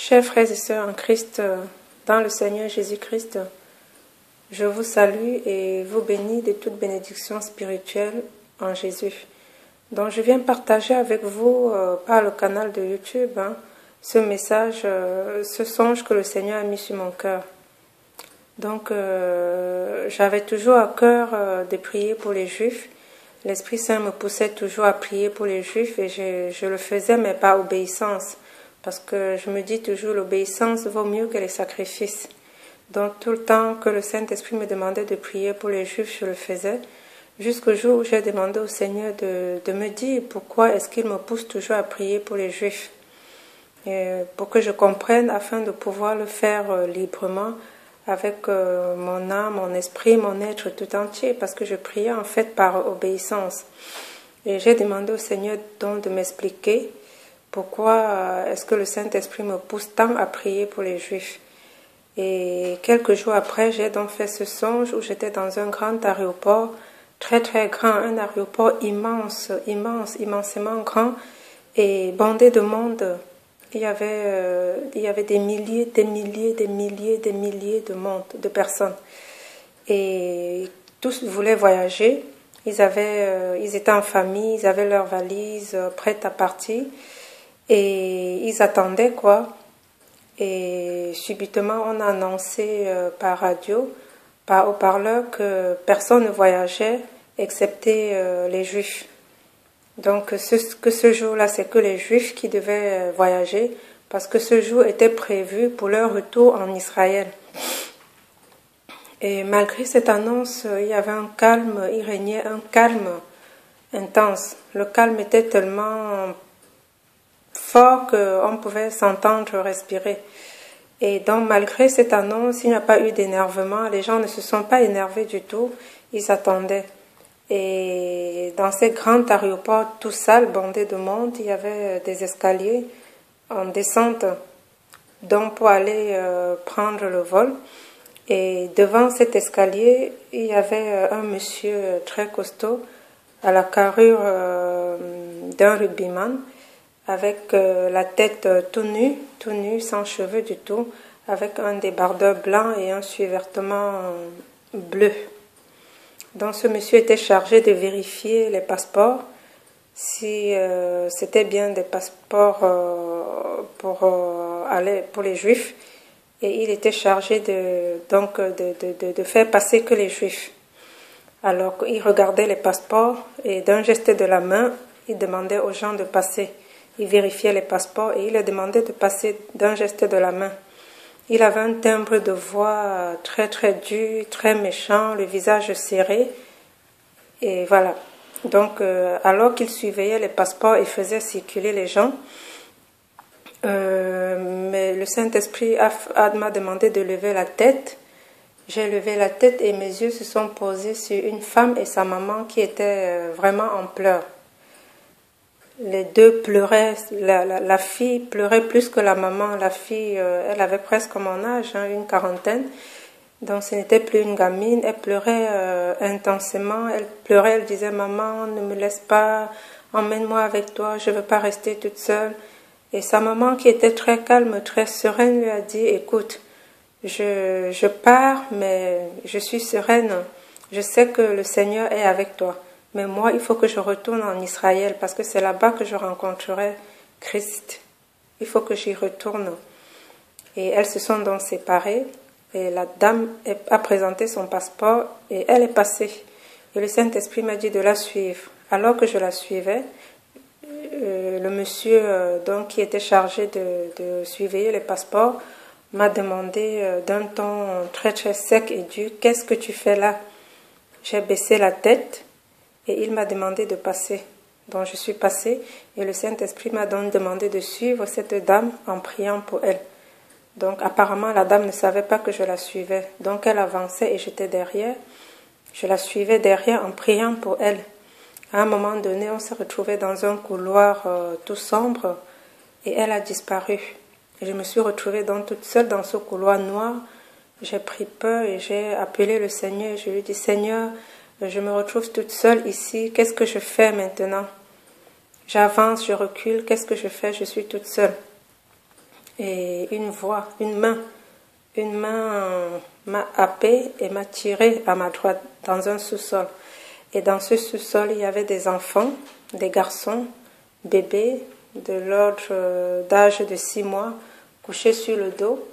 Chers frères et sœurs en Christ, dans le Seigneur Jésus-Christ, je vous salue et vous bénis de toute bénédiction spirituelle en Jésus. Donc je viens partager avec vous par le canal de YouTube ce message, ce songe que le Seigneur a mis sur mon cœur. Donc j'avais toujours à cœur de prier pour les Juifs. L'Esprit Saint me poussait toujours à prier pour les Juifs et je le faisais mais par obéissance. Parce que je me dis toujours, l'obéissance vaut mieux que les sacrifices. Donc tout le temps que le Saint-Esprit me demandait de prier pour les Juifs, je le faisais. Jusqu'au jour où j'ai demandé au Seigneur de me dire pourquoi est-ce qu'il me pousse toujours à prier pour les Juifs. Et pour que je comprenne afin de pouvoir le faire librement avec mon âme, mon esprit, mon être tout entier. Parce que je priais en fait par obéissance. Et j'ai demandé au Seigneur donc de m'expliquer pourquoi est-ce que le Saint-Esprit me pousse tant à prier pour les Juifs. Et quelques jours après, j'ai donc fait ce songe où j'étais dans un grand aéroport, très très grand, un aéroport immense, immensément grand et bondé de monde. Il y avait des milliers de personnes. Et tous voulaient voyager. Ils étaient en famille, ils avaient leurs valises prêtes à partir. Et ils attendaient quoi. Et subitement, on a annoncé par radio, par haut-parleur, que personne ne voyageait excepté les Juifs. Donc ce jour-là, c'est que les Juifs qui devaient voyager parce que ce jour était prévu pour leur retour en Israël. Et malgré cette annonce, il y avait un calme, il régnait un calme intense. Le calme était tellement fort qu'on pouvait s'entendre respirer. Et donc, malgré cette annonce, il n'y a pas eu d'énervement. Les gens ne se sont pas énervés du tout. Ils attendaient. Et dans ces grands aéroports tout sales, bondés de monde, il y avait des escaliers en descente, donc pour aller prendre le vol. Et devant cet escalier, il y avait un monsieur très costaud, à la carrure d'un rugbyman, avec la tête tout nue, sans cheveux du tout, avec un débardeur blanc et un survêtement bleu. Donc ce monsieur était chargé de vérifier les passeports, si c'était bien des passeports pour les Juifs, et il était chargé de faire passer que les Juifs. Alors il regardait les passeports et d'un geste de la main, il demandait aux gens de passer. Il vérifiait les passeports et il leur demandait de passer d'un geste de la main. Il avait un timbre de voix très très dur, très méchant, le visage serré. Et voilà. Donc, alors qu'il surveillait les passeports et faisait circuler les gens, mais le Saint-Esprit m'a demandé de lever la tête. J'ai levé la tête et mes yeux se sont posés sur une femme et sa maman qui étaient vraiment en pleurs. Les deux pleuraient, la fille pleurait plus que la maman. La fille, elle avait presque mon âge, une quarantaine. Donc ce n'était plus une gamine. Elle pleurait intensément. Elle pleurait, elle disait « Maman, ne me laisse pas, emmène-moi avec toi, je ne veux pas rester toute seule. » Et sa maman, qui était très calme, très sereine, lui a dit « Écoute, je pars, mais je suis sereine. Je sais que le Seigneur est avec toi. Mais moi, il faut que je retourne en Israël parce que c'est là-bas que je rencontrerai Christ. Il faut que j'y retourne. » Et elles se sont donc séparées. Et la dame a présenté son passeport et elle est passée. Et le Saint-Esprit m'a dit de la suivre. Alors que je la suivais, le monsieur donc, qui était chargé de surveiller les passeports m'a demandé d'un ton très très sec et dur « Qu'est-ce que tu fais là ?» J'ai baissé la tête. Et il m'a demandé de passer. Donc je suis passée et le Saint-Esprit m'a donc demandé de suivre cette dame en priant pour elle. Donc apparemment la dame ne savait pas que je la suivais. Donc elle avançait et j'étais derrière. Je la suivais derrière en priant pour elle. À un moment donné, on s'est retrouvés dans un couloir tout sombre et elle a disparu. Et je me suis retrouvée donc toute seule dans ce couloir noir. J'ai pris peur et j'ai appelé le Seigneur. Je lui ai dit « Seigneur, je me retrouve toute seule ici. Qu'est-ce que je fais maintenant? J'avance, je recule. Qu'est-ce que je fais? Je suis toute seule. » et une voix, une main m'a happé et m'a tiré à ma droite dans un sous-sol. Et dans ce sous-sol, il y avait des enfants, des garçons, bébés, de l'ordre d'âge de 6 mois, couchés sur le dos,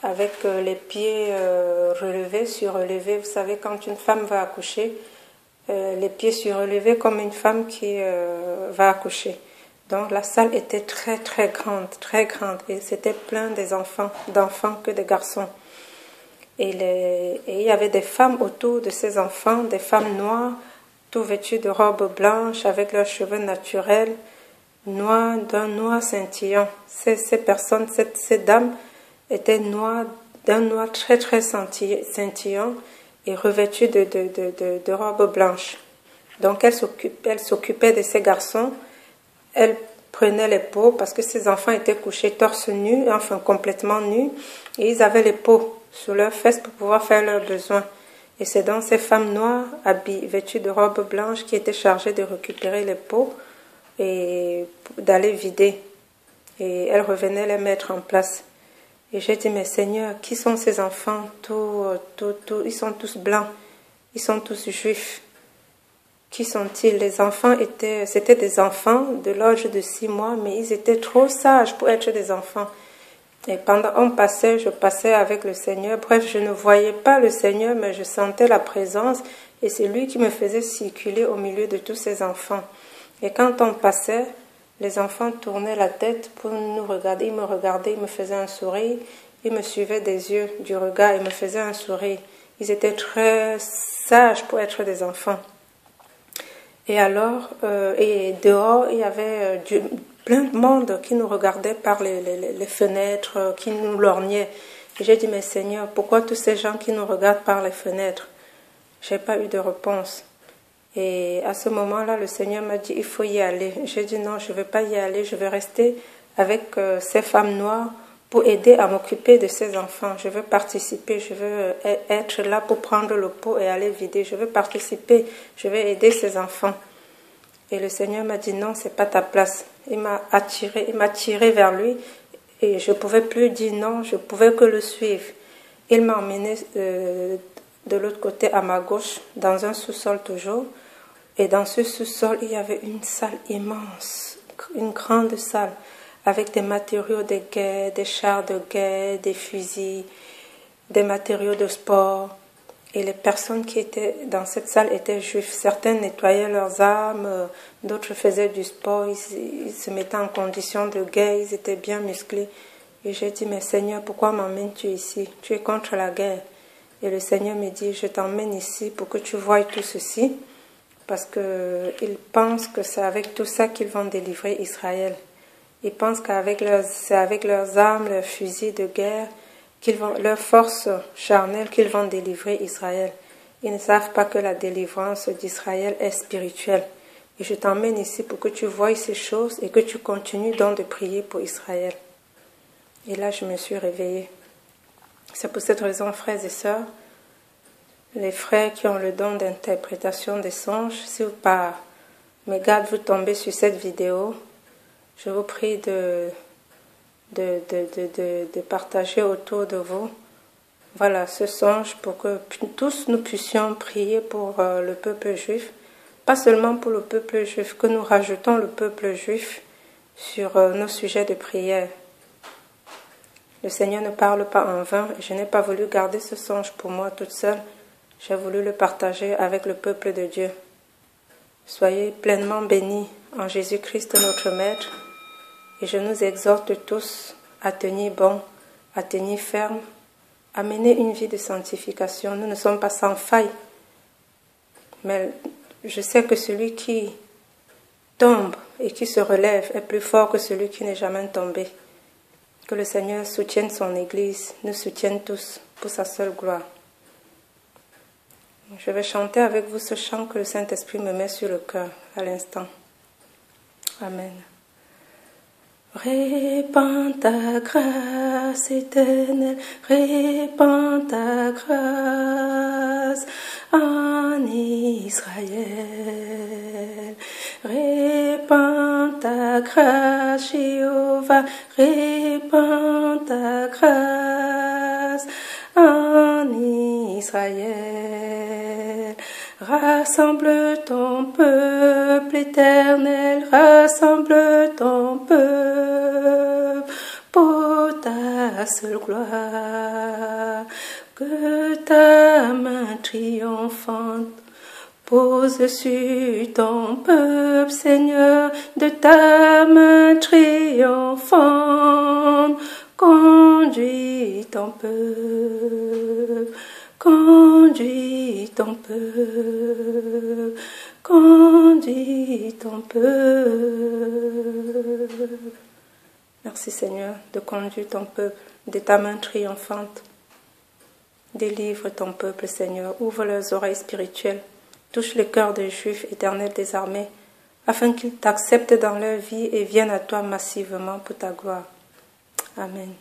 avec les pieds relevés, surélevés. Vous savez, quand une femme va accoucher, les pieds surélevés comme une femme qui va accoucher. Donc la salle était très très grande, et c'était plein d'enfants que des garçons. Et il y avait des femmes autour de ces enfants, des femmes noires, tout vêtues de robes blanches avec leurs cheveux naturels, noirs, d'un noir scintillant. Ces personnes, ces dames étaient noires, d'un noir très très scintillant et revêtues de robes blanches. Donc elles s'occupaient de ces garçons. Elle prenait les pots parce que ces enfants étaient couchés torse nu, enfin complètement nus, et ils avaient les pots sur leurs fesses pour pouvoir faire leurs besoins. Et c'est donc ces femmes noires, vêtues de robes blanches, qui étaient chargées de récupérer les pots et d'aller vider. Et elles revenaient les mettre en place. Et j'ai dit, mais Seigneur, qui sont ces enfants? Ils sont tous blancs, ils sont tous juifs. Qui sont-ils? Les enfants c'était des enfants de l'âge de 6 mois, mais ils étaient trop sages pour être des enfants. Et pendant je passais avec le Seigneur. Bref, je ne voyais pas le Seigneur, mais je sentais la présence, et c'est lui qui me faisait circuler au milieu de tous ces enfants. Et quand on passait, les enfants tournaient la tête pour nous regarder. Ils me regardaient, ils me faisaient un sourire, ils me suivaient des yeux, du regard, ils me faisaient un sourire. Ils étaient très sages pour être des enfants. Et alors, et dehors, il y avait plein de monde qui nous regardait par les fenêtres, qui nous lorgnaient. Et j'ai dit, mais Seigneur, pourquoi tous ces gens qui nous regardent par les fenêtres? J'ai pas eu de réponse. Et à ce moment-là, le Seigneur m'a dit, il faut y aller. J'ai dit, non, je ne vais pas y aller, je vais rester avec ces femmes noires pour aider à m'occuper de ces enfants. Je veux participer, je veux être là pour prendre le pot et aller vider. Je veux participer, je veux aider ces enfants. Et le Seigneur m'a dit, non, c'est pas ta place. Il m'a tiré vers lui, et je pouvais plus dire non, je pouvais que le suivre. Il m'a emmené de l'autre côté à ma gauche, dans un sous-sol toujours. Et dans ce sous-sol, il y avait une salle immense, une grande salle, avec des matériaux de guerre, des chars de guerre, des fusils, des matériaux de sport. Et les personnes qui étaient dans cette salle étaient juifs. Certains nettoyaient leurs armes, d'autres faisaient du sport, ils se mettaient en condition de guerre, ils étaient bien musclés. Et j'ai dit, mais Seigneur, pourquoi m'emmènes-tu ici? Tu es contre la guerre. Et le Seigneur me dit, je t'emmène ici pour que tu voies tout ceci, parce qu'ils pensent que c'est avec tout ça qu'ils vont délivrer Israël. Ils pensent c'est avec leurs armes, leurs fusils de guerre, leurs forces charnelles qu'ils vont délivrer Israël. Ils ne savent pas que la délivrance d'Israël est spirituelle. Et je t'emmène ici pour que tu voies ces choses et que tu continues donc de prier pour Israël. Et là, je me suis réveillée. C'est pour cette raison, frères et sœurs, les frères qui ont le don d'interprétation des songes, si par mégarde vous tombez sur cette vidéo, je vous prie de partager autour de vous, voilà, ce songe pour que tous nous puissions prier pour le peuple juif, pas seulement pour le peuple juif, que nous rajoutons le peuple juif sur nos sujets de prière. Le Seigneur ne parle pas en vain, et je n'ai pas voulu garder ce songe pour moi toute seule, j'ai voulu le partager avec le peuple de Dieu. Soyez pleinement bénis en Jésus-Christ notre Maître, et je nous exhorte tous à tenir bon, à tenir ferme, à mener une vie de sanctification. Nous ne sommes pas sans faille, mais je sais que celui qui tombe et qui se relève est plus fort que celui qui n'est jamais tombé. Que le Seigneur soutienne son Église, nous soutienne tous pour sa seule gloire. Je vais chanter avec vous ce chant que le Saint-Esprit me met sur le cœur à l'instant. Amen. Répands ta grâce éternelle, répands ta grâce en Israël. Répands ta grâce, Jéhovah, répands ta grâce en Israël. Rassemble ton peuple éternel, rassemble ton peuple pour ta seule gloire. Que ta main triomphante pose sur ton peuple, Seigneur, de ta main triomphante. Conduis ton peuple, conduis ton peuple, conduis ton peuple. Merci Seigneur de conduire ton peuple de ta main triomphante. Délivre ton peuple, Seigneur, ouvre leurs oreilles spirituelles, touche le cœur des Juifs, Éternel des armées, afin qu'ils t'acceptent dans leur vie et viennent à toi massivement pour ta gloire. Amen.